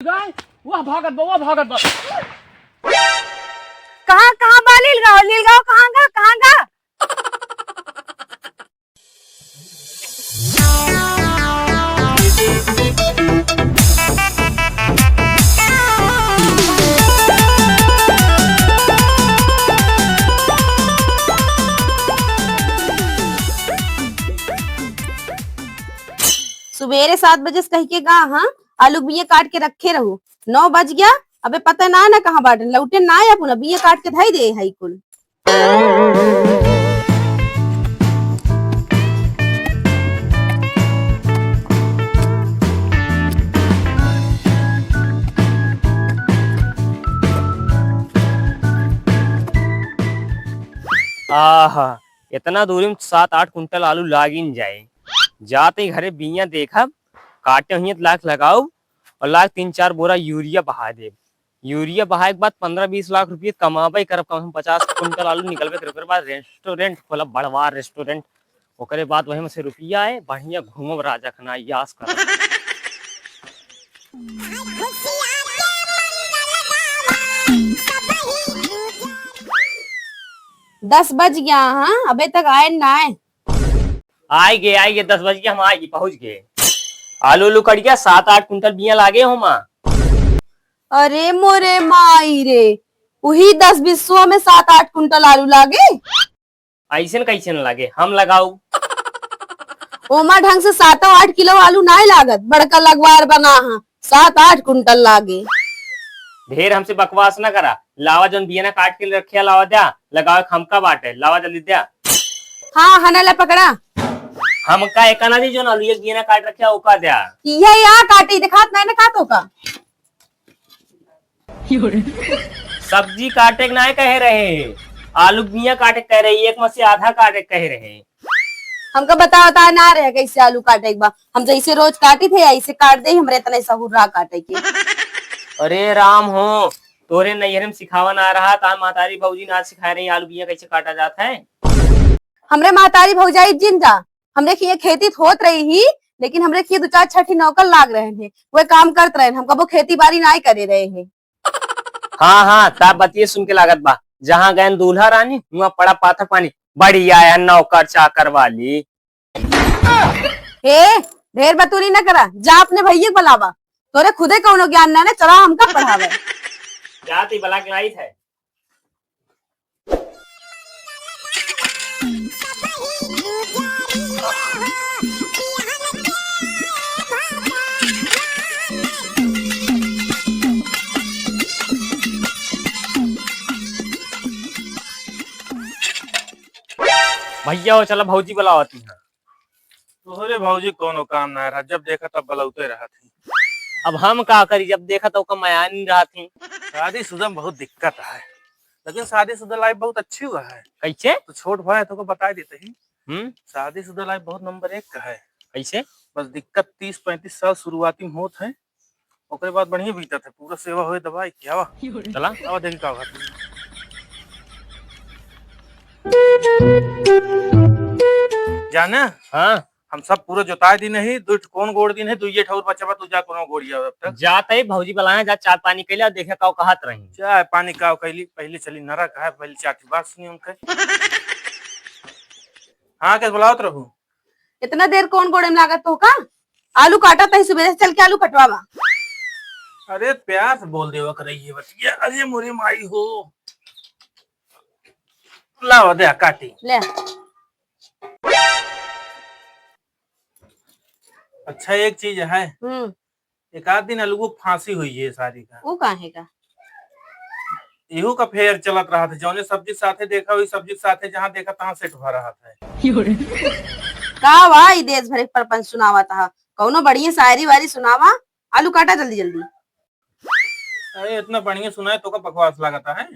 गाय वाह भागत बा, वाह भागत बा। कहाँ कहाँ बा लीलगाँव कहाँ गा कहाँ गा। सुबेरे 7 बजे से कह के गा। हाँ, आलू बिये काट के रखे रहू। 9 बज गया, अबे पता ना कहाँ बाटे लौटे ना या पुनः बिये काट के धई दे हई कुल। आहा, इतना दूरी में 7-8 कुंटल आलू लागिन जाए। जाते ही घरे बिया देखब, काटे हुई लाख लगाओ और लाख 3-4 बोरा यूरिया बहा दे। यूरिया बहाए के बाद 15-20 लाख रुपये कमाबे करब। कम 50 कुंटल आलू निकलबे करे। ओकरे बाद रेस्टोरेंट खोलब, बड़वा रेस्टोरेंट। ओकरे बाद वही में से रुपया आए, बढ़िया घूमब, राजा खना यास कर। 10 बज गया। हाँ, अबे तक आए ना आए। आए गए 10 बजे हम आएगी पहुंच गए। आलू उलू कट गया, 7-8 कुंटल बिया लागे हो माँ। अरे मोरे माई रे, वही 10-20 में 7-8 कुंटल आलू लागे। ऐसे कैसे न लागे, हम लगाऊ। ओमा ढंग से 7-8 किलो आलू ना लागत, बड़का लगवार बना। हाँ, 7-8 कुंटल लागे। ढेर हमसे बकवास ना करा। लावा जोन बिया ना काट के रखिया, लावा दिया लगाओ। हमका बाटे लावा जल्दी दिया। हाँ, हनला पकड़ा। हमका एक ना दी जो ना लिए बिया ना काट रखिया ओका दिया। ये यहाँ काटी दिखात मैंने खातों का। सब्जी काटे के ना कहे रहे, आलू बिया काटे कह रहे, एक में से आधा काटे कह रहे। हमका बता ना रहे कैसे आलू काटे एक बार। हम जैसे रोज काटी थे ऐसे काट दे, हमरे इतना सहूर रहा काटे के। अरे राम हो, तोरे नैहर में सिखावा ना रहा था, मातारी भौजी ना सिखा रही आलू बिया कैसे काटा जाता है। हमरे मातारी भौजाई जिंदा, हमरे की खेती होत रही ही, लेकिन हमरे की 2-4 छठी नौकर लाग रहे हैं, वो काम करते रहे। हमका वो खेती बाड़ी ना करे रहे हैं। हाँ ताब बतिये सुन के लागत बा, जहाँ गए दूल्हा रानी वहाँ पड़ा पाथर पानी। बढ़िया है नौकर चाकर वाली। हे, ढेर बतूरी न करा, जा अपने भैया बुलावा। तोरे खुदे कौनो ज्ञान ना चला हमका पढ़ावे। जाती बला के लाई है। भैया वो चला भौजी बुलावती है। तोहरे भौजी कोनो काम ना रहा, जब देखा तब बलौते रहा थी। अब हम का करी, जब देखा तो का माया नहीं रहा थी। शादीशुदा में बहुत दिक्कत है, लेकिन शादीशुदा लाइफ बहुत अच्छी हुआ है। कैसे? तो छोट भाई तो को बता देते ही। शादीशुदा लाइफ बहुत नंबर 1 का है। कैसे? बस दिक्कत 30-35 साल शुरुआती में होत है, ओकरे बाद बढ़िया बीतत है। पूरा सेवा होए दवाई क्या वा चला आवा देखी का होगा। जाने हाँ, हम सब पूरा जोताए दिन ही, दू कौन गोड़ दिन है, तू ये ठौर बच्चा तू जा कोनो गोड़िया अब तक जाते ही भौजी बुलाए, जा चाय पानी के लिए देखे का कहत रही। चाय पानी का कैली पहले चली नरा का है, पहले चाची बात सुनी उनके। हाँ कैसे बुलावत रहू। इतना देर कौन गोड़े में लागत तो का? आलू काटा था सुबह से, चल के आलू कटवावा। अरे प्यार से बोल देवा कर रही है बतिया। अरे मोरी माई हो, लावा दे काटी ले। अच्छा एक चीज है, एक आध दिन अलगू फांसी हुई है शादी का। वो काहे का? इहू का फेयर चलत रहा था, जौने सब्जी साथे देखा वही सब्जी साथे जहाँ देखा तहाँ सेट हो रहा था। का भाई देश भर एक परपंच सुनावा था, कौनो बढ़िया शायरी वारी सुनावा। आलू काटा जल्दी जल्दी। अरे इतना बढ़िया सुना है तो का बकवास लगाता है।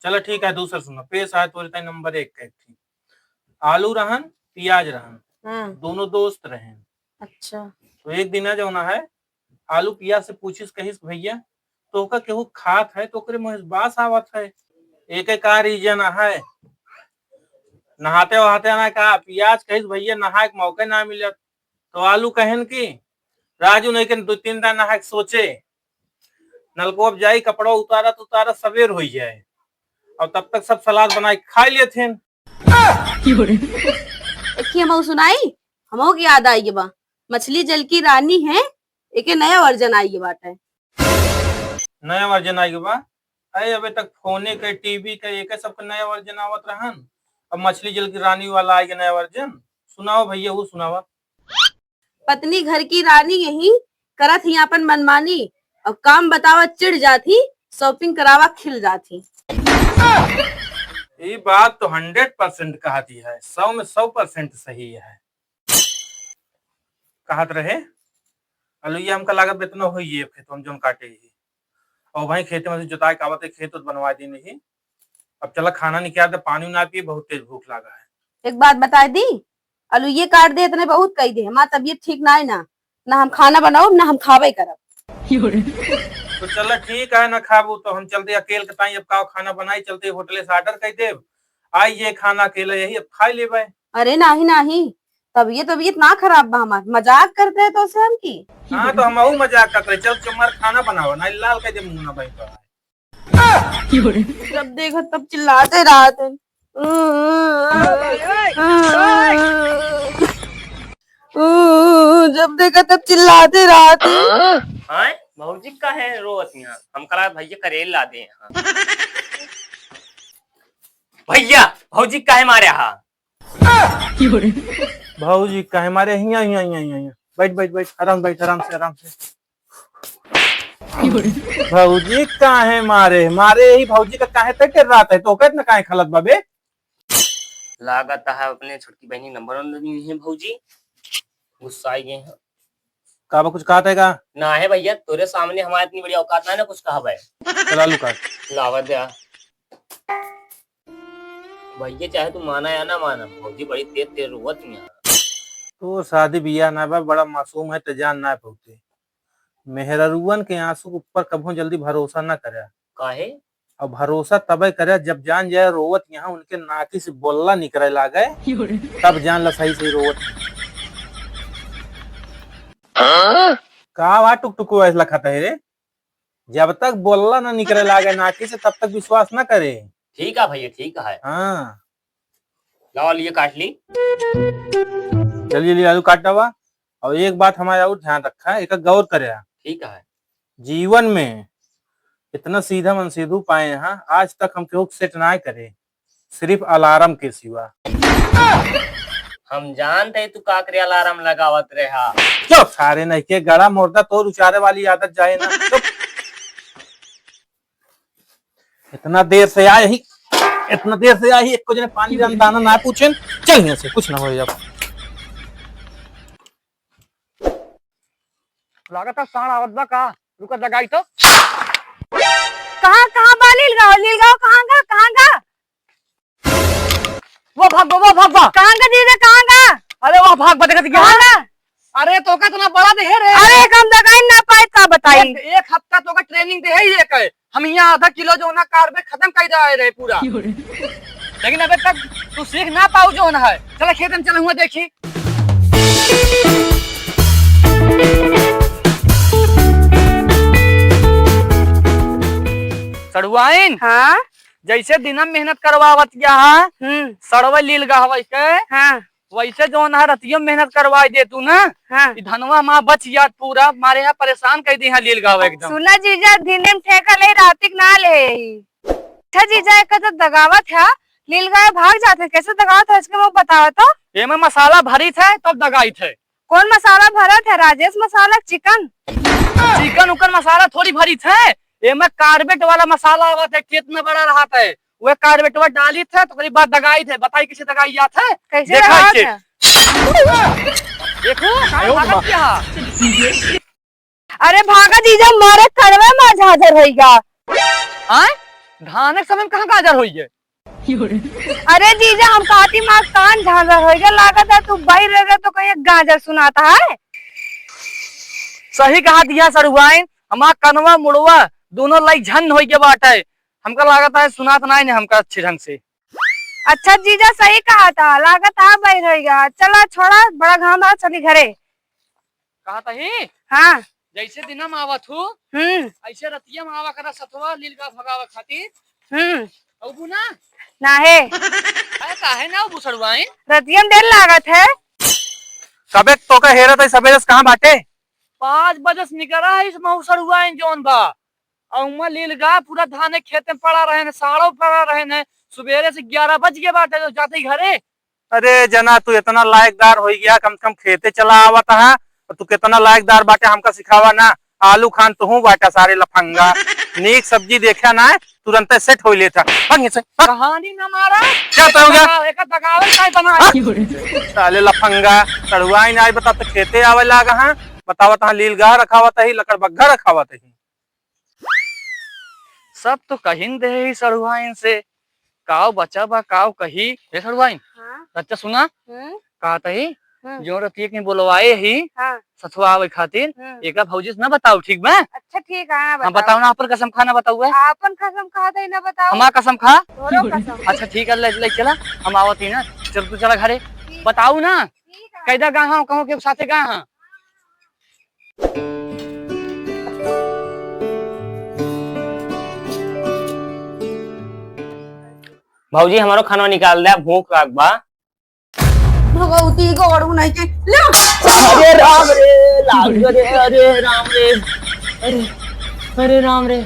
चलो ठीक है, दूसरा सुना। पेश आए तो नंबर 1 का थी। आलू रहन प्याज रहन, दोनों दोस्त रहन। अच्छा। तो एक दिन जो ना है, आलू प्याज से पूछिस कहिस भैया तो का केहू खात है तो ओकरे मुंह से बास आवत है। एक का रीजन है, नहाते वहाते ना कहा प्याज कहिस भैया नहाए के मौके ना मिलत। तो आलू कहन की राजू नहीं के 2-3 दिन नहा के सोचे नलको जाई कपड़ा उतारा तो उतारा सवेर हो जाए और तब तक सब सलाद बनाए खा लिए थे। एक हम सुनाई हमो की याद आई बा, मछली जल की रानी है, एक नया वर्जन आई बाटे। नया वर्जन आई बा? अरे अबे तक फोने के टीवी के एक सबका नया वर्जन आवत रहन, अब मछली जल की रानी वाला आएगा नया वर्जन। सुनाओ भैया, वो सुनावा। पत्नी घर की रानी यही करत ही अपन मनमानी, अब काम बतावा चिढ़ जाती, शॉपिंग करावा खिल जाती। ये बात तो 100% कहती है, 100 में 100% सही है। कहत रहे अलुइया हमका लागत बेतना हो ये खेत हम जो काटे ही और भाई खेते में से जोताई कावत है, खेत उत बनवा दी नहीं। अब चला खाना निकाल दे, पानी ना पिए, बहुत तेज भूख लगा है। एक बात बता दी, अलू ये काट दे इतने बहुत कही दे, हमारा तबीयत ठीक ना है ना हम खाना बनाओ ना हम खावे करब। तो चलो ठीक है, ना खाबू तो हम चलते अकेले के ताई अब का खाना बनाई, चलते होटल से ऑर्डर कर दे, आई ये खाना अकेले यही अब खा ले। अरे नहीं तबीयत ना खराब बा हमार, मजाक करते है तो से हम की। हाँ तो हम मजाक करते, चल चमार खाना बनाओ ना, लाल कह दे मुंह ना भाई तो। जब देखो तब चिल्लाते रहते। जब देखो तब चिल्लाते रहते। हाँ भौजी का है रोत यहाँ, हम कला भैया करेल ला दे यहाँ। भैया भौजी का है मारे यहाँ। भाऊजी कहे मारे यहाँ बैठ बैठ बैठ, आराम बैठ, आराम से। भाऊजी काहे मारे मारे ही भाऊजी का काहे तक कर रहा था तो कहत ना काहे खलत बाबे। लागत है अपने छोटकी बहनी नंबर नहीं है भौजी, गुस्सा आई गए हैं। काबा कुछ कहा था का? ना है भैया, तेरे सामने हमारे इतनी बड़ी औकात ना कुछ कहा भाई। चला लू काट लावत दे भैया, चाहे तू माना या ना माना, भौजी बड़ी तेज तेज रोवत यहाँ। तो शादी बियाह ना बा, बड़ा मासूम है तो जान ना पहुंचे। मेहरुवन के आंसू के ऊपर कभी जल्दी भरोसा ना करे। काहे? और भरोसा तब करे जब जान जाए रोवत यहाँ उनके नाकी से बोलला निकले लागे, तब जान ला सही सही रोवत। का वा टुक टुक ऐसा लखता है रे, जब तक बोलला ना निकले लागे नाकी से तब तक विश्वास ना करे। ठीक है भैया, ठीक है। हाँ लाओ लिए काट ली। जल्दी आलू काटा हुआ। और एक बात हमारा और ध्यान रखा है, एक गौर करे, ठीक है। जीवन में इतना सीधा मन सीधू पाए यहाँ आज तक हम केहू सेट ना करे, सिर्फ अलार्म के सिवा। हम जानते तू का करे अलार्म लगावत रहा। चुप सारे नहीं के गड़ा मोरदा तो उचारे वाली आदत जाए ना। चुप, इतना देर से आई ही, एक को जने पानी दाना ना पूछे, चल यहाँ से कुछ ना हो। जब लागत है साण आवत बा का, रुका लगाई तो। कहाँ बा लीलगांव कहाँ गा? वो भाग बा कहाँ गा दीदी कहाँ गा? अरे वो भाग बा देखत कहाँ गा? अरे तो का इतना बड़ा दे रे। अरे कम दगाई ना पाए का बताई। एक हफ्ता तो का ट्रेनिंग दे है ये के, हम यहाँ आधा किलो जो ना कार में खत्म कर दे रहे पूरा। लेकिन अबे तक तू सीख ना पाऊ जो है। चला खेत में चल हुआ देखी। सड़ुआइन हाँ जैसे दिनम मेहनत करवावत गया सड़वा लील गहवा के, हाँ वैसे जो ना रतियो मेहनत करवा दे तू ना, हाँ धनवा माँ बच जात पूरा, मारे यहाँ परेशान कर दी लील गहवा एकदम। सुना जीजा दिन में ठेका ले रातिक ना ले। अच्छा जीजा एक तो दगावत है, लीलगांव भाग जाते, कैसे दगावत है इसके वो बताओ तो। ये में मसाला भरी थे तब दगाई थे। कौन मसाला भरा थे? राजेश मसाला चिकन उकन मसाला थोड़ी भरी थे, ये में कार्बेट वाला मसाला हुआ था, कितना बड़ा रहा था वह कार्बेट डाली थे तो बाद दगाई थे। बताई किसे दगाई या थे? कैसे दगावत है? देखो क्या। अरे भागा जीजा मारे कड़वे में झाझर होइगा। धान के समय में कहाँ गाजर हुई है? अरे जीजा हम काटी माँ कान झांझर होइगा, लागत है तू बाई रहेगा तो कहीं गाजर सुनाता है। सही कहा दिया सरुआइन, हमारा कनवा मुड़वा दोनों लाई झन हो के बाटे, हमका लागत है सुनात नहीं ने हमका अच्छे ढंग से। अच्छा जीजा सही कहा था, लागत है बाई रहेगा। चला छोड़ा बड़ा घाम आ, चली घरे। कहा था ही? हाँ जैसे दिना में आवत हूँ ऐसे रतिया में आवा करा सतवा लीलगा भगावा खातिर अबू ना ना है अरे काहे ना अबू सड़वाई रतियम देर लागत है। कबे तो का हेरा तो सबे कहाँ बाटे 5 बजे से निकला है इस महू सड़वाई जोन बा और लीलगा पूरा धान खेत में पड़ा रहे ने साड़ो पड़ा रहे ने सुबेरे से 11 बज गए बाटे तो जाते ही घरे। अरे जना तू इतना लायकदार हो गया कम से कम खेते चला आवत है और तू कितना लायकदार बाटे हमका सिखावा ना। आलू खान तू बाटा सारे लफंगा नीक सब्जी देखा ना तुरंत सेट हो लेता कहानी न मारा क्या तो हो गया एक दगावल काय बना साले लफंगा चढ़ुआ ही नहीं बता तो खेते आवे लागा है बतावत हाँ लीलगाह रखावत ही लकड़ बग्घा रखावत ही सब तो कहिन दे ही सड़ुआइन से काव बचा बा काव कही हे सड़ुआइन अच्छा सुना कहता ही जो रतिया के बोलवाए ही सथुआ आवे खातिर एका भौजी से ना बताओ ठीक बा। अच्छा ठीक है हाँ बताओ ना अपन कसम खा ना बताऊ आपन कसम खा दे ना बताओ हमारा कसम खा तोरो कसम अच्छा ठीक है ले चला हम आवत ही ना चल तू चला घरे बताऊ ना कैदा गा हाँ कहूँ के साथे गा हाँ भौजी हमारो खाना निकाल दे भूख लाग बा। भगवती गोड़ू नहीं के ले अरे राम रे लाग रे अरे राम रे अरे अरे राम रे